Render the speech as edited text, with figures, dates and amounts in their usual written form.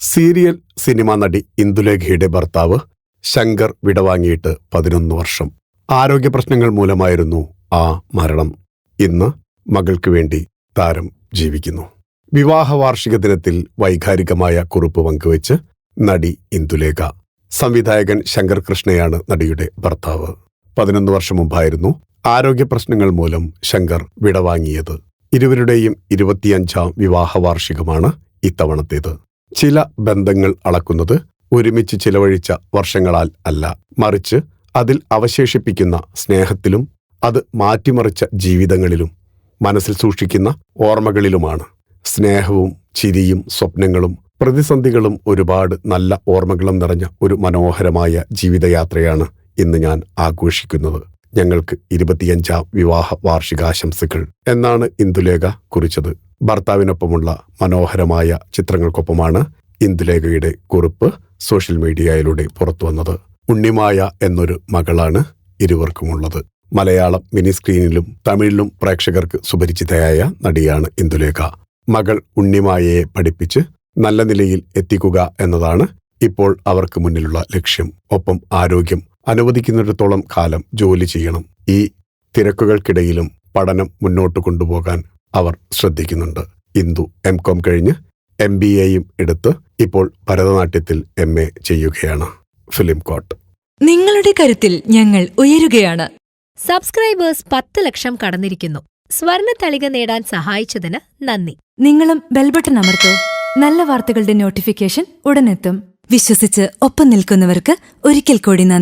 Serial cinema നടി ഇന്ദുലേഖയുടെ ഭർത്താവ് ശങ്കർ വിടവാങ്ങിയിട്ട് 11 വർഷം. ആരോഗ്യ പ്രശ്നങ്ങൾ മൂലമായിരുന്നു ആ മരണം. ഇന്ന് മകൾക്ക് വേണ്ടി താരം ജീവിക്കുന്നു. വിവാഹ വാർഷിക ദിനത്തിൽ വൈകാരികമായ കുറിപ്പ് പങ്കുവച്ച് നടി ഇന്ദുലേഖ. സംവിധായകൻ ശങ്കർ കൃഷ്ണയാണ് നടിയുടെ ഭർത്താവ്. 11 വർഷം മുമ്പായിരുന്നു ആരോഗ്യ പ്രശ്നങ്ങൾ മൂലം ശങ്കർ വിടവാങ്ങിയത്. ഇരുവരുടെയും 25ാം വിവാഹ വാർഷികമാണ് ഇത്തവണത്തേത്. ചില ബന്ധങ്ങൾ അളക്കുന്നത് ഒരുമിച്ച് ചിലവഴിച്ച വർഷങ്ങളാൽ അല്ല, മറിച്ച് അതിൽ അവശേഷിപ്പിക്കുന്ന സ്നേഹത്തിലും അത് മാറ്റിമറിച്ച ജീവിതങ്ങളിലും മനസ്സിൽ സൂക്ഷിക്കുന്ന ഓർമ്മകളിലുമാണ്. സ്നേഹവും ചിരിയും സ്വപ്നങ്ങളും പ്രതിസന്ധികളും ഒരുപാട് നല്ല ഓർമ്മകളും നിറഞ്ഞ ഒരു മനോഹരമായ ജീവിതയാത്രയാണ് ഇന്ന് ഞാൻ ആഘോഷിക്കുന്നത്. ഞങ്ങൾക്ക് 25ാം വിവാഹ വാർഷികാശംസകൾ എന്നാണ് ഇന്ദുലേഖ കുറിച്ചത്. ഭർത്താവിനൊപ്പമുള്ള മനോഹരമായ ചിത്രങ്ങൾക്കൊപ്പമാണ് ഇന്ദുലേഖയുടെ കുറിപ്പ് സോഷ്യൽ മീഡിയയിലൂടെ പുറത്തുവന്നത്. ഉണ്ണിമായ എന്നൊരു മകളാണ് ഇരുവർക്കുമുള്ളത്. മലയാളം മിനി സ്ക്രീനിലും തമിഴിലും പ്രേക്ഷകർക്ക് സുപരിചിതയായ നടിയാണ് ഇന്ദുലേഖ. മകൾ ഉണ്ണിമായയെ പഠിപ്പിച്ച് നല്ല നിലയിൽ എത്തിക്കുക എന്നതാണ് ഇപ്പോൾ അവർക്ക് മുന്നിലുള്ള ലക്ഷ്യം. ഒപ്പം ആരോഗ്യം അനുവദിക്കുന്നിടത്തോളം കാലം ജോലി ചെയ്യണം. ഈ തിരക്കുകൾക്കിടയിലും പഠനം മുന്നോട്ട് കൊണ്ടുപോകാൻ അവർ ശ്രദ്ധിക്കുന്നുണ്ട്. ഇന്ദു M.Com കഴിഞ്ഞ് MBAയും എടുത്ത് ഇപ്പോൾ ഭരതനാട്യത്തിൽ MA ചെയ്യുകയാണ്. ഫിലിം കോട്ട്. നിങ്ങളുടെ കരുത്തിൽ ഞങ്ങൾ ഉയരുകയാണ്. സബ്സ്ക്രൈബേഴ്സ് 10 ലക്ഷം കടന്നിരിക്കുന്നു. സ്വർണ തളിക നേടാൻ സഹായിച്ചതിന് നന്ദി. നിങ്ങളും ബെൽബട്ടൺ അമർത്തോ. നല്ല വാർത്തകളുടെ നോട്ടിഫിക്കേഷൻ ഉടനെത്തും. വിശ്വസിച്ച് ഒപ്പം നിൽക്കുന്നവർക്ക് ഒരിക്കൽ കൂടി നന്ദി.